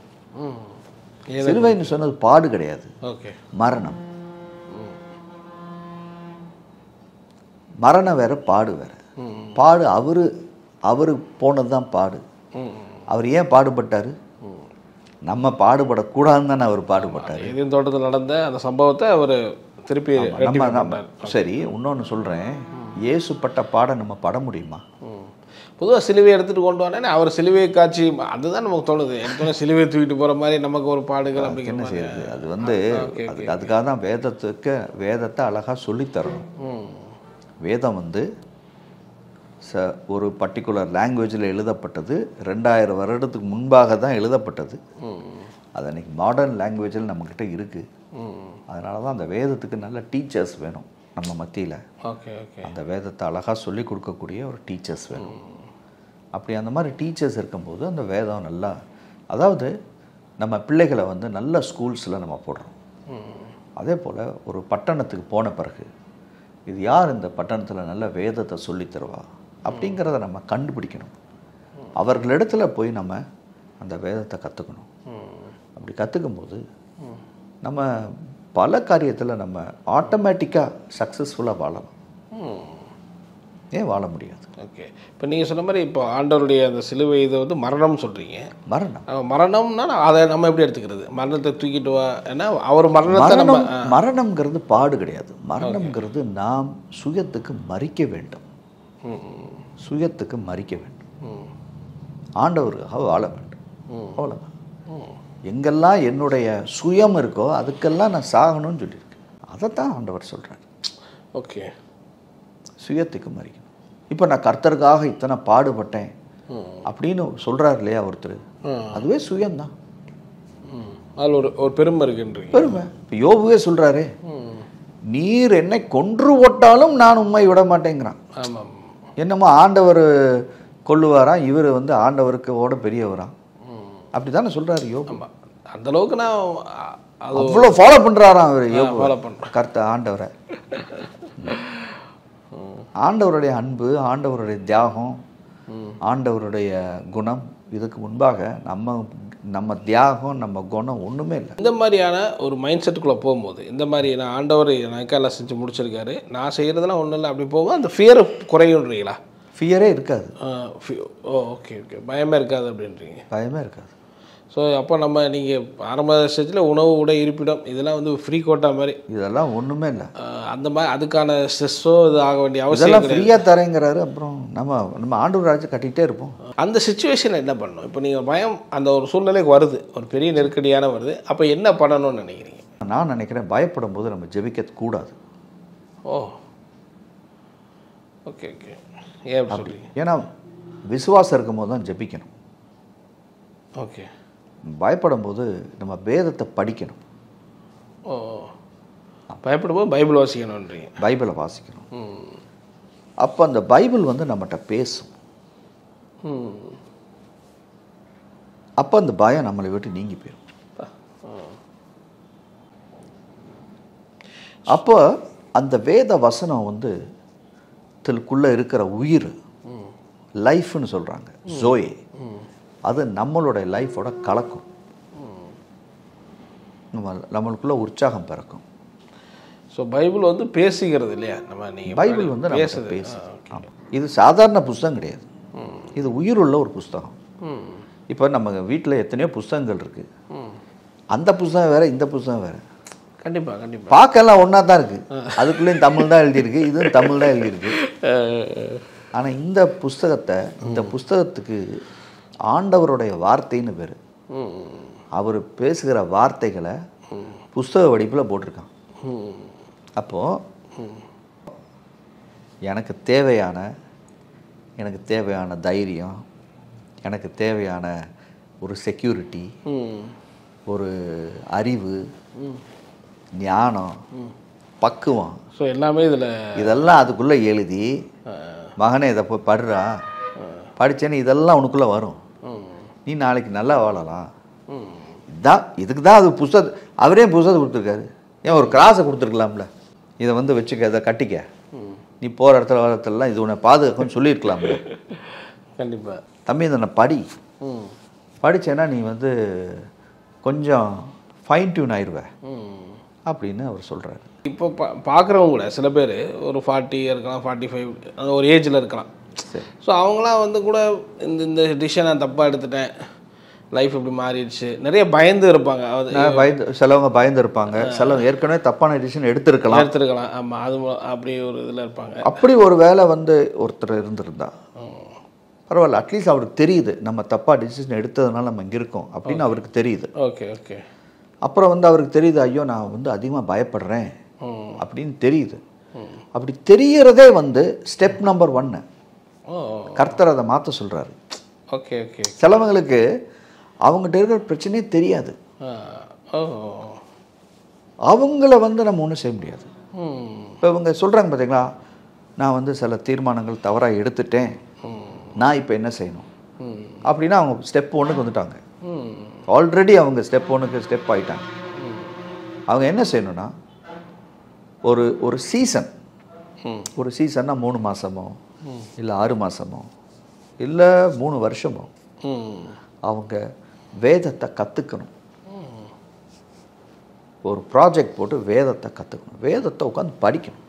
சிலுவைன்னு சொன்னது பாடு கிடையாது, மரணம். மரணம் வேற, பாடு வேற. பாடு அவரு போனது தான் பாடு. அவர் ஏன் பாடுபட்டார்? நம்ம பாடுபடக்கூடாதுன்னு தானே அவர் பாடுபட்டார். ஏதேன் தோட்டத்தில் நடந்த அந்த சம்பவத்தை அவர் திருப்பி சரி. இன்னொன்று சொல்கிறேன், இயேசுப்பட்ட பாடம் நம்ம பட முடியுமா? பொதுவாக சிலுவையை எடுத்துகிட்டு கொண்டு வந்தேன் அவர் சிலுவை காட்சி, அதுதான் நமக்கு தோணுது. எனக்கு சிலுவையை தூக்கிட்டு போகிற மாதிரி நமக்கு ஒரு பாடுகள் அப்படிங்கிற என்ன செய்யுது. அது வந்து அதுக்காக தான் வேதத்தை அழகாக சொல்லித்தரணும். வேதம் வந்து ஒரு பர்டிகுலர் லாங்குவேஜில் எழுதப்பட்டது, 2000 வருடத்துக்கு முன்பாக தான் எழுதப்பட்டது. அது அன்றைக்கி மாடர்ன் லாங்குவேஜில் நம்மக்கிட்ட இருக்குது. அதனால தான் அந்த வேதத்துக்கு நல்ல டீச்சர்ஸ் வேணும் நம்ம மத்தியில். அந்த வேதத்தை அழகாக சொல்லி கொடுக்கக்கூடிய ஒரு டீச்சர்ஸ் வேணும். அப்படி அந்த மாதிரி டீச்சர்ஸ் இருக்கும்போது அந்த வேதம் நல்லா, அதாவது நம்ம பிள்ளைகளை வந்து நல்ல ஸ்கூல்ஸில் நம்ம போடுறோம். அதே போல் ஒரு பட்டணத்துக்கு போன பிறகு இது யார் இந்த பட்டணத்தில் நல்ல வேதத்தை சொல்லித்தருவா அப்படிங்கிறத நம்ம கண்டுபிடிக்கணும். அவர்களிடத்துல போய் நம்ம அந்த வேதத்தை கற்றுக்கணும். அப்படி கற்றுக்கும்போது நம்ம பல காரியத்தில் நம்ம ஆட்டோமேட்டிக்காக சக்ஸஸ்ஃபுல்லாக வாழலாம். ஏன் வாழ முடியாது? ஓகே. இப்போ நீங்கள் சொன்ன மாதிரி இப்போ ஆண்டவருடைய அந்த சிலுவை இதை வந்து மரணம்னு சொல்கிறீங்க. மரணம்னா அதை நம்ம எப்படி எடுத்துக்கிறது? மரணத்தை தூக்கிட்டு வா, ஏன்னா அவர் மரணத்தை நம்ம மரணம்ங்கிறது பாடு கிடையாது. மரணம்ங்கிறது நாம் சுயத்துக்கு மறிக்க வேண்டும். சுயத்துக்கு மறிக்க வேண்டும். ஆண்டவருக்காக வாழ வேண்டும். அவ்வளோதான். எங்கெல்லாம் என்னுடைய சுயம் இருக்கோ அதுக்கெல்லாம் நான் சாகணும்னு சொல்லியிருக்கேன். அதைத்தான் ஆண்டவர் சொல்கிறார். ஓகே. சுயத்துக்கு மறிக்கணும். இப்போ நான் கர்த்தருக்காக இத்தனை பாடுபட்டேன் அப்படின்னு சொல்கிறார் இல்லையா ஒருத்தர், அதுவே சுயம்தான். அதில் ஒரு பெருமை இருக்குன்றீங்க. பெருமை. இப்போ யோபுவே சொல்கிறாரு, நீர் என்னை கொன்று போட்டாலும் நான் உண்மை விட மாட்டேங்கிறான். ஆமாம். என்னமோ ஆண்டவர் கொல்லுவாராம், இவர் வந்து ஆண்டவருக்கு ஓட பெரியவரா, அப்படி தானே சொல்கிறாரு யோபு. அந்த அளவுக்கு நான் அவ்வளோ ஃபாலோ பண்ணுறாராம் அவர் யோபு. ஃபாலோ பண்ணுறேன் கர்த்தர் ஆண்டவரை. ஆண்டவருடைய அன்பு, ஆண்டவருடைய தியாகம், ஆண்டவருடைய குணம், இதுக்கு முன்பாக நம்ம தியாகம், நம்ம குணம் ஒன்றுமே இல்லை. இந்த மாதிரியான ஒரு மைண்ட் செட்டுக்குள்ளே போகும்போது, இந்த மாதிரி நான் ஆண்டவர் எனக்கா எல்லாம் செஞ்சு முடிச்சிருக்காரு, நான் செய்கிறதெல்லாம் ஒன்றும் இல்லை, அப்படி போகும் அந்த ஃபியர் குறையுன்றீங்களா? ஃபியரே இருக்காது. Okay okay. பயமே இருக்காது அப்படின்றீங்க. பயமே இருக்காது. ஸோ அப்போ நம்ம நீங்கள் ஆரம்ப ஸ்டேஜில் உணவு, உடை, இருப்பிடம் இதெல்லாம் வந்து ஃப்ரீ கோட்டா மாதிரி, இதெல்லாம் ஒன்றுமே இல்லை. அந்த மாதிரி அதுக்கான ஸ்ட்ரெஸ்ஸோ இது ஆக வேண்டிய அவசியம் இதெல்லாம் ஃப்ரீயாக தரேங்கிறாரு. அப்புறம் நம்ம ஆண்டவர் ராஜ்யம் கட்டிகிட்டே இருப்போம். அந்த சுச்சுவேஷனில் என்ன பண்ணணும்? இப்போ நீங்கள் பயம் அந்த ஒரு சூழ்நிலைக்கு வருது, ஒரு பெரிய நெருக்கடியான வருது, அப்போ என்ன பண்ணணும்னு நினைக்கிறீங்க? நான் நினைக்கிறேன், பயப்படும் போது நம்ம ஜெபிக்க கூடாது. ஓ ஓகே ஓகே. ஏன் அப்படி சொல்றீங்க? ஏன்னா விசுவாசம் இருக்கும் போது தான் ஜெபிக்கணும். ஓகே. பயப்படும் போது நம்ம வேதத்தை படிக்கணும். ஓ, பயப்படும் போது பைபிள் வாசிக்கணுன்றீங்க. பைபிளை வாசிக்கணும். அப்போ அந்த பைபிள் வந்து நம்மகிட்ட பேசும். அப்போ அந்த பயம் நம்மளை விட்டு நீங்கி போயிடும். அப்போ அந்த வேத வசனம் வந்து இதுக்குள்ளே இருக்கிற உயிர், லைஃப்னு சொல்கிறாங்க, ஜோயே, அது நம்மளுடைய லைஃபோட கலக்கும். நம்மளுக்குள்ள உற்சாகம் பிறக்கும். ஸோ பைபிள் வந்து பேசுகிறது இல்லையா? பைபிள் வந்து பேசு. இது சாதாரண புஸ்தகம் கிடையாது. இது உயிருள்ள ஒரு புஸ்தகம். இப்போ நம்ம வீட்டில் எத்தனையோ புஸ்தகங்கள் இருக்குது. அந்த புஸ்தகம் வேறு, இந்த புஸ்தகம் வேறு. கண்டிப்பாக கண்டிப்பாக பார்க்கலாம் ஒன்றா தான் இருக்குது. அதுக்குள்ளேயும் தமிழ் தான் எழுதியிருக்கு, இதுவும் தமிழ் தான் எழுதியிருக்கு. ஆனால் இந்த புஸ்தகத்துக்கு ஆண்டவருடைய வார்த்தைன்னு பேர். அவர் பேசுகிற வார்த்தைகளை புஸ்தக வடிவில் போட்டிருக்கான். அப்போது எனக்கு தேவையான தைரியம், எனக்கு தேவையான ஒரு செக்யூரிட்டி, ஒரு அறிவு, ஞானம், பக்குவம், ஸோ எல்லாமே இதெல்லாம் அதுக்குள்ளே எழுதி, மகனே இதை போய் படுறா, படித்தேன்னு இதெல்லாம் உனக்குள்ளே வரும், நீ நாளைக்கு நல்லா வாழலாம். இதுக்கு தான் அது புஸ்தகம். அவரே புஸ்தகத்தை கொடுத்துருக்காரு. ஏன் ஒரு கிராஸை கொடுத்துருக்கலாம்ல, இதை வந்து வச்சுக்க, இதை கட்டிக்க, நீ போகிற இடத்துல வரத்துலாம் இது உன்னை பாதுகாக்கும்னு சொல்லியிருக்கலாம்ல. கண்டிப்பாக தம்பி இதை நான் படித்தேன்னா நீ வந்து கொஞ்சம் ஃபைன் டியூன் ஆயிடுவேன் அப்படின்னு அவர் சொல்கிறாரு. இப்போ பார்க்குறவங்க கூட சில பேர் ஒரு 40 இருக்கலாம், 45 அந்த ஒரு ஏஜில் இருக்கலாம். ஸோ அவங்களாம் வந்து கூட இந்த டிசிஷன் நான் தப்பாக எடுத்துட்டேன், லைஃப் இப்படி மாறிடுச்சு, நிறைய பயந்து இருப்பாங்க. சிலவங்க பயந்து இருப்பாங்க, சிலவங்க ஏற்கனவே தப்பான டிசிஷன் எடுத்துருக்கலாம். ஆமாம், அது அப்படி ஒரு இதில் இருப்பாங்க. அப்படி ஒரு வேலை வந்து ஒருத்தர் இருந்திருந்தா பரவாயில்ல, அட்லீஸ்ட் அவருக்கு தெரியுது நம்ம தப்பாக டிசிஷன் எடுத்ததுனால நம்ம இங்கே இருக்கோம் அப்படின்னு அவருக்கு தெரியுது. Okay okay. அப்புறம் வந்து அவருக்கு தெரியுது, ஐயோ நான் வந்து அதிகமாக பயப்படுறேன் அப்படின்னு தெரியுது. அப்படி தெரியறதே வந்து ஸ்டெப் நம்பர் 1. கர்த்தர் அதை மாற்ற சொல்கிறாரு. Okay okay. சிலவங்களுக்கு அவங்ககிட்ட இருக்கிற பிரச்சனையே தெரியாது, அவங்கள வந்து நம்ம ஒன்றும் செய்ய முடியாது. இப்போ இவங்க சொல்கிறாங்க பார்த்தீங்களா, நான் வந்து சில தீர்மானங்கள் தவறாக எடுத்துட்டேன், நான் இப்போ என்ன செய்யணும் அப்படின்னா அவங்க ஸ்டெப் 1க்கு வந்துட்டாங்க. ஆல்ரெடி அவங்க ஸ்டெப் 1க்கு ஸ்டெப் ஆகிட்டாங்க. அவங்க என்ன செய்யணும்னா ஒரு சீசன்னா 3 மாதமோ இல்லை 6 மாதமோ இல்லை 3 வருஷமோ அவங்க வேதத்தை கற்றுக்கணும். ஒரு ப்ராஜெக்ட் போட்டு வேதத்தை கற்றுக்கணும், வேதத்தை உட்காந்து படிக்கணும்.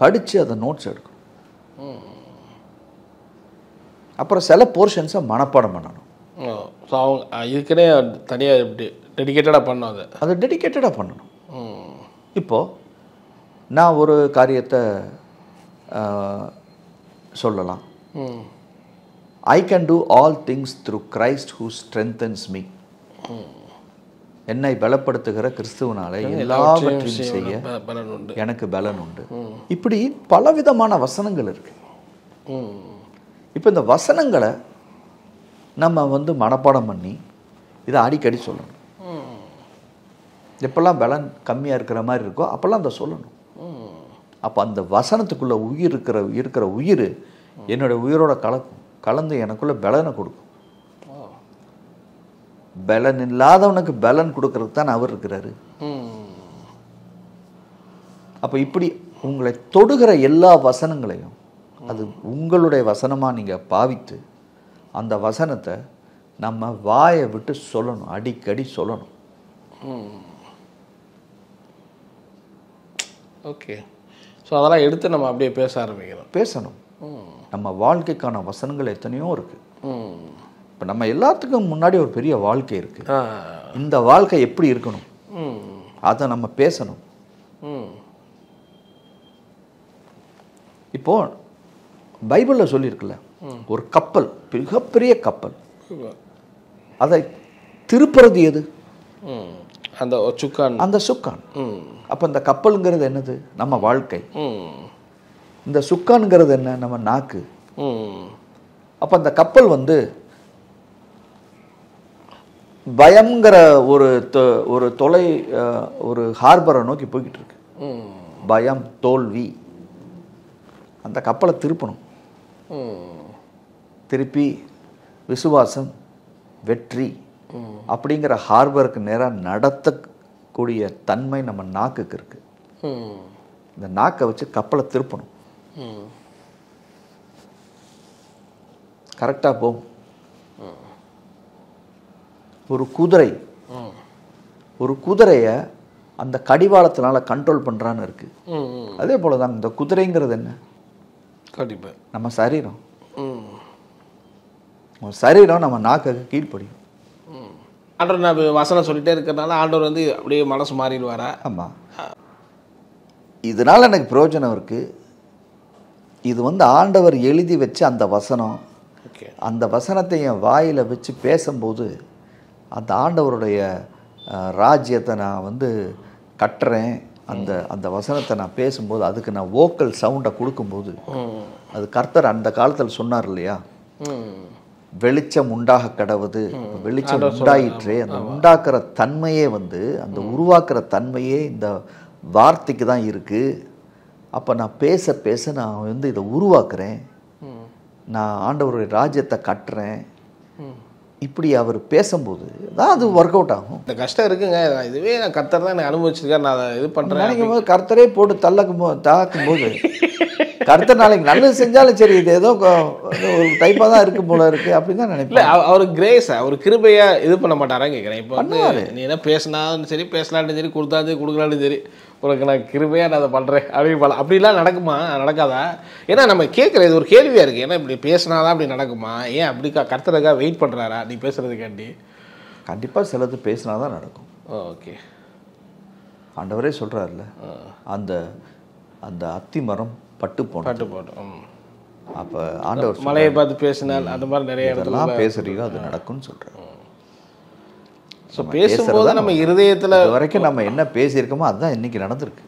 படித்து அதை நோட்ஸ் எடுக்கணும். அப்புறம் சில போர்ஷன்ஸை மனப்பாடம் பண்ணணும். ஸோ அவங்க இதுக்குன்னே தனியாக எப்படி டெடிக்கேட்டடாக பண்ணணும், அதை டெடிக்கேட்டடாக பண்ணணும். இப்போது நான் ஒரு காரியத்தை சொல்லலாம். I can do all things through Christ who strengthens me. என்னை பலப்படுத்துகிற கிறிஸ்துவனால எல்லாவற்றையும் செய்ய எனக்கு பலன் உண்டு. இப்படி பலவிதமான வசனங்கள் இருக்கு. இப்போ இந்த வசனங்களை நம்ம வந்து மனப்பாடம் பண்ணி இதை அடிக்கடி சொல்லணும். எப்பெல்லாம் பலன் கம்மியாக இருக்கிற மாதிரி இருக்கோ அப்போல்லாம் அதை சொல்லணும். அப்போ அந்த வசனத்துக்குள்ளே உயிர் இருக்கிற உயிர் என்னுடைய உயிரோட கலந்து எனக்குள்ள பலனை கொடுக்கும். பலன் இல்லாதவனுக்கு பலன் கொடுக்கறதுக்கு தான் அவர் இருக்கிறாரு. அப்போ இப்படி உங்களை தொடுகிற எல்லா வசனங்களையும் அது உங்களுடைய வசனமாக நீங்கள் பாவித்து அந்த வசனத்தை நம்ம வாயை விட்டு சொல்லணும், அடிக்கடி சொல்லணும். ஓகே. ஸோ அதெல்லாம் எடுத்து நம்ம அப்படியே பேச ஆரம்பிக்கிறோம், பேசணும். நம்ம வாழ்க்கைக்கான வசனங்கள் எத்தனையோ இருக்குது. இப்போ நம்ம எல்லாத்துக்கும் முன்னாடி ஒரு பெரிய வாழ்க்கை இருக்குது. இந்த வாழ்க்கை எப்படி இருக்கணும் அதை நம்ம பேசணும். இப்போ பைபிளில் சொல்லியிருக்குல்ல, ஒரு கப்பல், மிகப்பெரிய கப்பல், அதை திருப்புறது எது? அந்த சுக்கான். அந்த சுக்கான். அப்போ இந்த கப்பலுங்கிறது என்னது? நம்ம வாழ்க்கை. இந்த சுக்கான்ங்கிறது என்ன? நம்ம நாக்கு. அப்போ அந்த கப்பல் வந்து பயம்ங்கிற ஒரு ஹார்பரை நோக்கி போய்கிட்டு இருக்கு. பயம், தோல்வி. அந்த கப்பலை திருப்பணும். திருப்பி விசுவாசம், வெற்றி அப்படிங்கிற ஹார்பருக்கு நேராக நடத்தக்கூடிய தன்மை நம்ம நாக்குக்கு இருக்கு. இந்த நாக்கை வச்சு கப்பலை திருப்பணும். கரெக்டாக போகும். ஒரு குதிரையை அந்த கடிவாளத்தினால கண்ட்ரோல் பண்ணுறான்னு இருக்கு. அதே போல தான் இந்த குதிரைங்கிறது என்ன? கண்டிப்பாக நம்ம சரீரம். சரீரம் நம்ம நாக்கு கீழ்ப்படியும். ஆண்டவர் நான் வசனம் சொல்லிட்டே இருக்கிறதுனால ஆண்டவர் வந்து அப்படியே மனசு மாறிடுவாரா? ஆமாம். இதனால் எனக்கு பிரயோஜனம் இருக்குது. இது வந்து ஆண்டவர் எழுதி வச்சு அந்த வசனம், அந்த வசனத்தை என் வாயில் வச்சு பேசும்போது அந்த ஆண்டவருடைய ராஜ்யத்தை நான் வந்து கட்டுறேன். அந்த வசனத்தை நான் பேசும்போது அதுக்கு நான் வோக்கல் சவுண்டை கொடுக்கும்போது அது கர்த்தர் அந்த காலத்தில் சொன்னார் இல்லையா, வெளிச்சம் உண்டாக கடவுது, வெளிச்சம் உண்டாயிற்றே. அந்த உண்டாக்குற தன்மையே வந்து அந்த உருவாக்குற தன்மையே இந்த வார்த்தைக்கு தான் இருக்குது. அப்போ நான் பேச பேச நான் வந்து இதை உருவாக்குறேன், நான் ஆண்டவருடைய ராஜ்யத்தை கட்டுறேன். இப்படி அவர் பேசும்போது தான் அது ஒர்க் அவுட் ஆகும். இந்த கஷ்டம் இருக்குங்க, இதுவே நான் கர்த்தர் தான் எனக்கு அனுபவிச்சிருக்கேன், நான் அதை இது பண்ணுறேன் நினைக்கும் போது கர்த்தரே போட்டு தாக்கும் போது கர்த்தர் நாளைக்கு நல்லது செஞ்சாலும் சரி இது ஏதோ ஒரு டைப்பாக தான் இருக்கும் போல இருக்குது அப்படின்னு தான் நினைப்பேன். அவர் கிரேஸா, அவர் கிருபையாக இது பண்ண மாட்டாரான்னு கேட்குறேன். இப்போ வந்து நீ என்ன பேசினாலும் சரி, பேசலான்னு சரி, கொடுக்கலான்னு சரி, உனக்கு நான் கிருபையாக நான் அதை பண்ணுறேன் அப்படிலாம் நடக்குமா? நடக்காதா? ஏன்னா நம்ம கேட்குற இது ஒரு கேள்வியாக இருக்குது. ஏன்னா இப்படி பேசினாதான் அப்படி நடக்குமா? ஏன் அப்படி கர்த்தருக்காக வெயிட் பண்ணுறாரா நீ பேசுகிறதுக்காண்டி? கண்டிப்பாக சிலது பேசினா தான் நடக்கும். ஓகே. ஆண்டவரே சொல்கிறாருல்ல, அந்த அந்த அத்தி மரம் பட்டு போட்டோம். அப்போ ஆண்டவர் மலையை பார்த்து பேசினால் அந்த மாதிரி நிறைய இடத்துலாம் பேசுறீங்க, அது நடக்கும்னு சொல்கிறேன். ஸோ பேசும்போது நம்ம இருதயத்தில் வரைக்கும் நம்ம என்ன பேசியிருக்கோமோ அதுதான் இன்றைக்கி நடந்திருக்கு.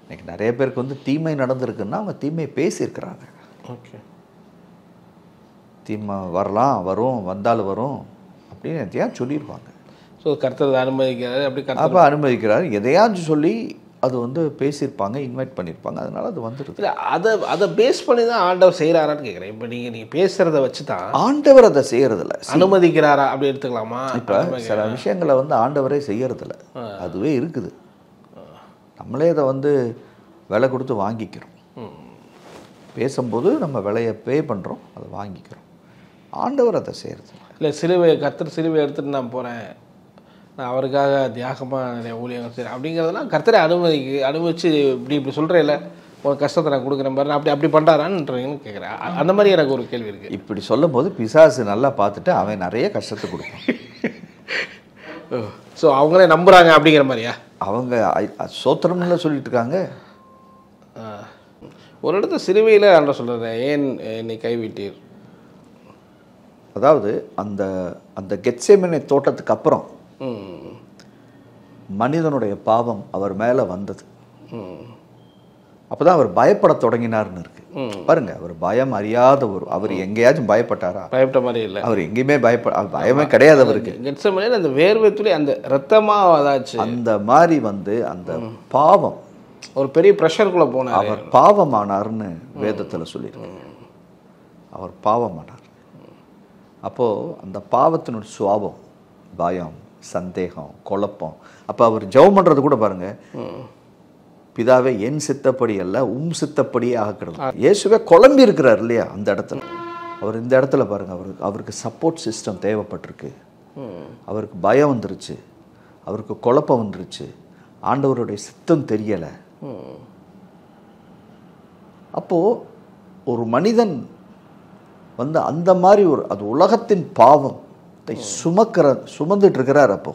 இன்னைக்கு நிறைய பேருக்கு வந்து தீமை நடந்திருக்குன்னா அவங்க தீமையை பேசியிருக்கிறாங்க. ஓகே. தீமை வரும், வந்தாலும் வரும் அப்படின்னு எதையாச்சும் சொல்லியிருப்பாங்க. ஸோ கர்த்தர் அனுமதிக்கிறாரு, அப்படி அப்போ அனுமதிக்கிறாரு, எதையாச்சும் சொல்லி அது வந்து பேசியிருப்பாங்க, இன்வைட் பண்ணியிருப்பாங்க, அதனால அது வந்துடுது. இல்லை அதை பேஸ் பண்ணி தான் ஆண்டவர் செய்கிறாரான்னு கேட்குறேன். இப்போ நீங்கள் பேசுகிறத வச்சு தான் ஆண்டவர் அதை செய்கிறதில்ல, அனுமதிக்கிறாரா அப்படி எடுத்துக்கலாமா? இப்போ சில விஷயங்களை வந்து ஆண்டவரே செய்கிறதில்ல, அதுவே இருக்குது. நம்மளே அதை வந்து விலை கொடுத்து வாங்கிக்கிறோம். பேசும்போது நம்ம விலையை பே பண்ணுறோம், அதை வாங்கிக்கிறோம். ஆண்டவர் அதை செய்கிறது இல்லை. கர்த்தர் சிலுவை எடுத்துகிட்டு நான் போகிறேன், நான் அவருக்காக தியாகமாக நிறைய ஊழியங்கள் செய்கிறேன் அப்படிங்கிறதெல்லாம் கர்த்தரை அனுமதிச்சு இப்படி சொல்கிறேன். இல்லை ஒரு கஷ்டத்தை நான் கொடுக்குறேன் பாரு அப்படி அப்படி பண்ணுறாரான்னு கேட்குறேன். அந்த மாதிரி எனக்கு ஒரு கேள்வி இருக்குது. இப்படி சொல்லும் போது பிசாசு நல்லா பார்த்துட்டு அவன் நிறைய கஷ்டத்தை கொடுப்பான். ஸோ அவங்களே நம்புகிறாங்க அப்படிங்கிற மாதிரியா? அவங்க சோத்திரம்ல சொல்லிட்டு இருக்காங்க. ஒரு இடத்துல சிறுவையில் அன்ற சொல்கிறேன், ஏன் என்னை கைவிட்டீர். அதாவது அந்த அந்த கெத்சேமனே தோட்டத்துக்கு அப்புறம் மனிதனுடைய பாவம் அவர் மேலே வந்தது. அப்போதான் அவர் பயப்பட தொடங்கினார்னு இருக்கு. பாருங்க, அவர் பயம் அறியாத அவர் எங்கேயாச்சும் பயப்பட்டாரா? பயப்பட்ட மாதிரி இல்லை. அவர் எங்கேயுமே பயமே கிடையாது அவருக்கு. கெத்செமனேல அந்த வேர்வை துளி அந்த ரத்தமாக அதாச்சு. அந்த மாதிரி அந்த பாவம் ஒரு பெரிய ப்ரெஷருக்குள்ளே போனார். அவர் பாவமானார்னு வேதத்தில் சொல்லியிருக்கு. அவர் பாவமானார். அப்போது அந்த பாவத்தினுடைய சுவாபம், பயம், சந்தேகம், குழப்பம். அப்போ அவர் ஜெபம் பண்ணுறது கூட பாருங்க, பிதாவே என் சித்தப்படி அல்ல சித்தப்படியே ஆகிறது. இயேசுவே குழம்பி இருக்கிறார் இல்லையா அந்த இடத்துல. அவர் இந்த இடத்துல பாருங்க, அவருக்கு சப்போர்ட் சிஸ்டம் தேவைப்பட்டிருக்கு. அவருக்கு பயம் வந்துருச்சு, அவருக்கு குழப்பம் வந்துருச்சு, ஆண்டவருடைய சித்தம் தெரியலை. அப்போ ஒரு மனிதன் அந்த மாதிரி அது உலகத்தின் பாவத்தை சுமந்துட்டு இருக்கிறார். அப்போ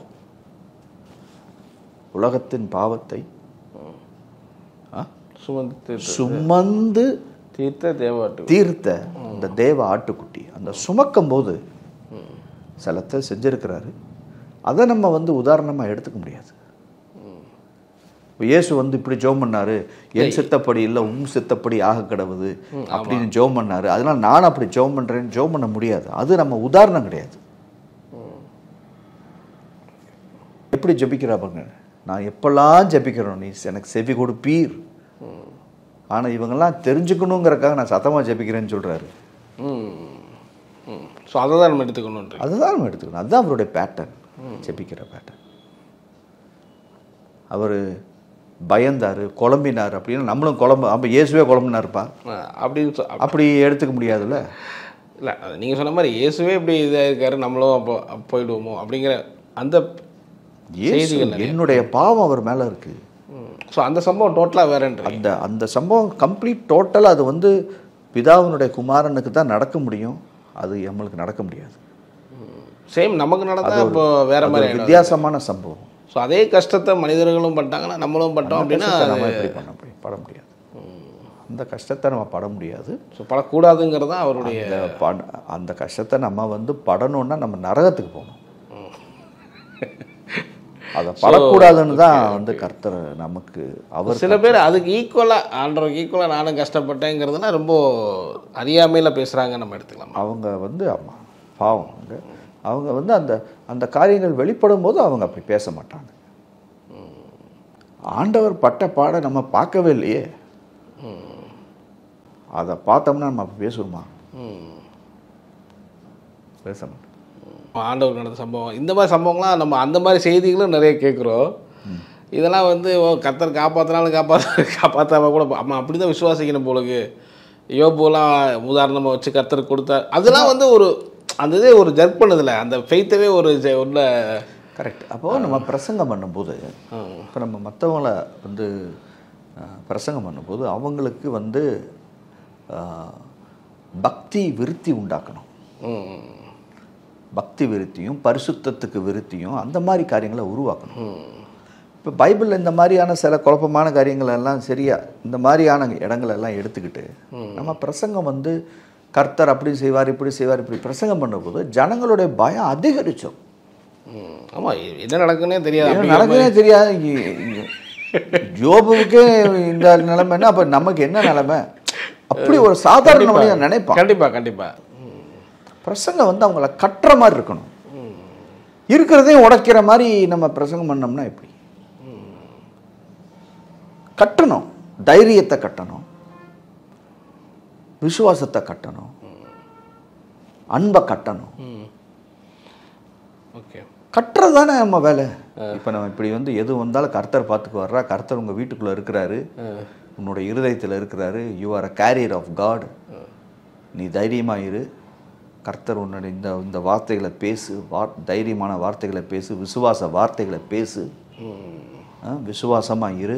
உலகத்தின் பாவத்தை சுமந்து தீர்த்த அந்த தேவ ஆட்டுக்குட்டி அந்த சுமக்கும் போது சிலத்தை செஞ்சிருக்கிறாரு. அதை நம்ம உதாரணமா எடுத்துக்க முடியாது. இயேசு இப்படி ஜெபம் பண்ணாரு, என் சித்தப்படி இல்லை சித்தப்படி ஆக கிடவுது அப்படின்னு ஜெபம் பண்ணாரு, அதனால நான் அப்படி ஜெபம் பண்றேன்னு ஜெபம் பண்ண முடியாது. அது நம்ம உதாரணம் கிடையாது. எப்படி ஜெபிக்கிறாங்க, நான் எப்பெல்லாம் ஜெபிக்கிறோம் நீ எனக்கு செவி கொடுப்பீர். ஆனா இவங்கெல்லாம் தெரிஞ்சுக்கணுங்கிறக்காக நான் சத்தமா ஜெபிக்கிறேன்னு சொல்றாரு. அதுதான் நம்ம எடுத்துக்கணும். அதுதான் அவருடைய பேட்டர்ன், ஜெபிக்கிற பேட்டர்ன். அவர் பயந்தாரு, குழம்பினார் அப்படின்னு நம்மளும் அப்போ இயேசுவே குழம்பினாருப்பா அப்படின்னு அப்படி எடுத்துக்க முடியாதுல்ல. இல்லை, நீங்கள் சொன்ன மாதிரி இயேசுவே இப்படி இதாக இருக்காரு, நம்மளும் அப்போ போயிடுவோமோ அப்படிங்கிற அந்த என்னுடைய பாவம் அவர் மேலே இருக்கு. ஸோ அந்த சம்பவம் டோட்டலாக வேறன்ற அந்த சம்பவம் கம்ப்ளீட் டோட்டலாக அது பிதாவினுடைய குமாரனுக்கு தான் நடக்க முடியும். அது நம்மளுக்கு நடக்க முடியாது. சேம் நமக்கு நடந்தா இப்போ வேற மாதிரி வித்தியாசமான சம்பவம். ஸோ அதே கஷ்டத்தை மனிதர்களும் பட்டாங்கன்னா நம்மளும் பட்டோம் அப்படின்னா நம்ம எப்படி பட முடியாது. அந்த கஷ்டத்தை நம்ம பட முடியாது. ஸோ படக்கூடாதுங்கிறது தான் அவருடைய அந்த கஷ்டத்தை நம்ம படணும்னா நம்ம நரகத்துக்கு போகணும். அதை படக்கூடாதுன்னு தான் கர்த்தர் நமக்கு அவர். சில பேர் அதுக்கு ஈக்குவலாக ஆண்டவருக்கு ஈக்குவலாக நானும் கஷ்டப்பட்டேங்கிறதுனா ரொம்ப அறியாமையில் பேசுகிறாங்க, நம்ம எடுத்துக்கலாம். அவங்க ஆமாம் பாவம். அவங்க அந்த காரியங்கள் வெளிப்படும் போது அவங்க அப்படி பேச மாட்டாங்க. ஆண்டவர் பட்ட பாட நம்ம பார்க்கவே இல்லையே, அதை பார்த்தோம்னா நம்ம அப்படி பேசுவோமா? பேச மாட்டோம். ஆண்டவர் நடந்த சம்பவம், இந்த மாதிரி சம்பவங்கள்லாம் நம்ம அந்த மாதிரி செய்திகளும் நிறைய கேட்குறோம். இதெல்லாம் கர்த்தர் காப்பாற்றினாலும் காப்பாற்றாம கூட அம்மா அப்படி தான் விசுவாசிக்கணும் போலுக்கு. யோபுலாம் உதாரணமாக வச்சு கர்த்தர் கொடுத்தார். அதெல்லாம் ஒரு அந்த இதே ஒரு ஜர்க் பண்ணதில்ல, அந்த ஃபெய்த்தவே உள்ள கரெக்ட். அப்போது நம்ம பிரசங்கம் பண்ணும்போது, இப்போ நம்ம மற்றவங்களை பிரசங்கம் பண்ணும்போது அவங்களுக்கு பக்தி விருத்தி உண்டாக்கணும். பக்தி விருத்தியும் பரிசுத்தத்துக்கு விருத்தியும் அந்த மாதிரி காரியங்களை உருவாக்கணும். இப்போ பைபிளில் இந்த மாதிரியான சில குழப்பமான காரியங்கள் எல்லாம் சரியா இந்த மாதிரியான இடங்களெல்லாம் எடுத்துக்கிட்டு நம்ம பிரசங்கம் கர்த்தர் அப்படி செய்வார் இப்படி செய்வார் இப்படி பிரசங்கம் பண்ணும்போது ஜனங்களுடைய பயம் அதிகரிச்சோம். ஆமாம், என்ன நடக்குன்னே தெரியாது, நடக்குன்னே தெரியாது. யோபுவுக்கே இந்த நிலைமைன்னா அப்போ நமக்கு என்ன நிலைமை? அப்படி ஒரு சாதாரண மனிதன் நினைப்பான். கண்டிப்பாக பிரசங்கம் அவங்கள கட்டுற மாதிரி இருக்கணும். இருக்கிறதையும் உடைக்கிற மாதிரி நம்ம பிரசங்கம் பண்ணோம்னா எப்படி? கட்டணும், தைரியத்தை கட்டணும், விசுவாசத்தை கட்டணும், அன்பை கட்டணும். கட்டுறது தானே நம்ம வேலை. இப்போ நம்ம இப்படி எது வந்தாலும் கர்த்தர் பார்த்துக்கு வர்றா, கர்த்தர் உங்கள் வீட்டுக்குள்ளே இருக்கிறாரு, உன்னுடைய இருதயத்தில் இருக்கிறாரு, you are a carrier of God, நீ தைரியமாக இரு, கர்த்தர் உன்னுடைய இந்த வார்த்தைகளை பேசு, தைரியமான வார்த்தைகளை பேசு, விசுவாச வார்த்தைகளை பேசு, விசுவாசமாக இரு,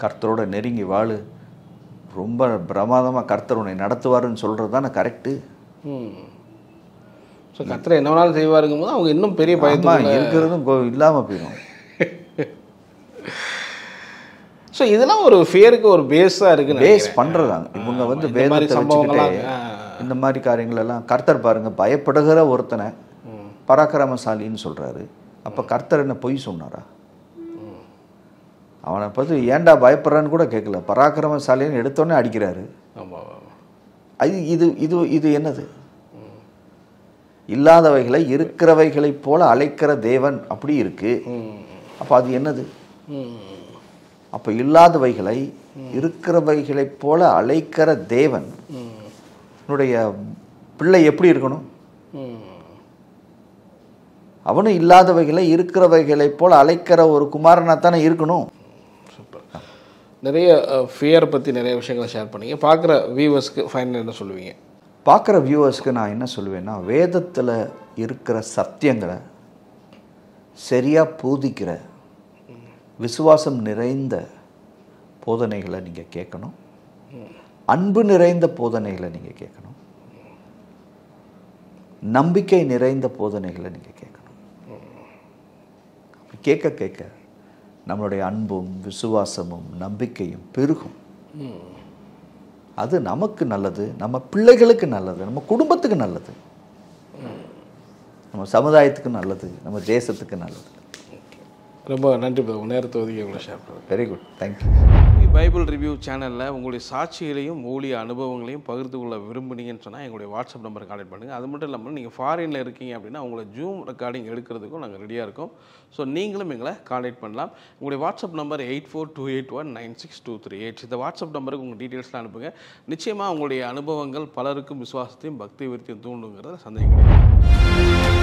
கர்த்தரோட நெருங்கி வாழு, ரொம்ப பிரமாதமாக கர்த்தர் உன்னை நடத்துவாருன்னு சொல்கிறது தானே கரெக்டு. ஸோ கர்த்தர் என்ன வேணாலும் செய்வாருங்கும் போது அவங்க இன்னும் பெரிய பயமாக இருக்கிறதும் இல்லாமல் போயிடும். ஸோ இதெல்லாம் ஒரு ஃபியருக்கு ஒரு பேஸாக இருக்குது. பேஸ் பண்ணுறதாங்க இவங்க வந்து வேதத்தை வச்சுக்கிட்டே இந்த மாதிரி காரியங்களெல்லாம். கர்த்தர் பாருங்கள், பயப்படுகிற ஒருத்தனை பராக்கிரமசாலின்னு சொல்கிறாரு. அப்போ கர்த்தர் என்ன பொய் சொன்னாரா? அவனை பற்றி ஏன்டா பயப்படுறான்னு கூட கேட்கல, பராக்கிரமசாலின்னு எடுத்தோன்னே அடிக்கிறாரு. இது இது இது என்னது? இல்லாதவைகளை இருக்கிறவைகளைப் போல அழைக்கிற தேவன் அப்படி இருக்கு. அப்போ அது என்னது? அப்போ இல்லாதவைகளை இருக்கிறவைகளைப் போல அழைக்கிற தேவன் பிள்ளை எப்படி இருக்கணும்? அவனும் இல்லாதவைகளை இருக்கிறவைகளைப் போல அழைக்கிற ஒரு குமாரனாக தானே இருக்கணும். சூப்பர். நிறைய ஃபியர் பற்றி நிறைய விஷயங்களை ஷேர் பண்ணீங்க. பார்க்குற வியூவர்ஸ்க்கு ஃபைனல் என்ன சொல்லுவீங்க? பார்க்குற வியூவர்ஸ்க்கு நான் என்ன சொல்லுவேன்னா, வேதத்தில் இருக்கிற சத்தியங்களை சரியாக போதிக்கிற விசுவாசம் நிறைந்த போதனைகளை நீங்கள் கேட்கணும். அன்பு நிறைந்த போதனைகளை நீங்கள் கேட்கணும். நம்பிக்கை நிறைந்த போதனைகளை நீங்கள் கேட்கணும். கேட்க கேட்க நம்மளுடைய அன்பும் விசுவாசமும் நம்பிக்கையும் பெருகும். அது நமக்கு நல்லது, நம்ம பிள்ளைகளுக்கு நல்லது, நம்ம குடும்பத்துக்கு நல்லது, நம்ம சமுதாயத்துக்கு நல்லது, நம்ம தேசத்துக்கு நல்லது. ரொம்ப நன்றி உங்கள் நேரத்தை ஒதுக்கி எவ்வளோ ஷேர் பண்ணுறேன். Very good, thank you. Bible review சேனலில் உங்களுடைய சாட்சிகளையும் ஊழிய அனுபவங்களையும் பகிர்ந்து கொள்ள விரும்புனீங்கன்னு சொன்னால் எங்களுடைய வாட்ஸ்அப் நம்பருக்கு கான்டெக்ட் பண்ணுங்கள். அது மட்டும் இல்லாமல் நீங்கள் ஃபாரினில் இருக்கீங்க அப்படின்னா உங்களை ஜூம் ரெக்கார்டிங் எடுக்கிறதுக்கும் நாங்கள் ரெடியாக இருக்கோம். ஸோ நீங்களும் எங்களை கான்டெக்ட் பண்ணலாம். உங்களுடைய வாட்ஸ்அப் நம்பர் 8428196238. இந்த வாட்ஸ்அப் நம்பருக்கு உங்கள் டீட்டெயில்ஸ்லாம் அனுப்புங்க. நிச்சயமாக உங்களுடைய அனுபவங்கள் பலருக்கும் விசுவாசத்தையும் பக்தி விருத்தியும் தூண்டுங்கிறத சந்தேகம் கிடையாது.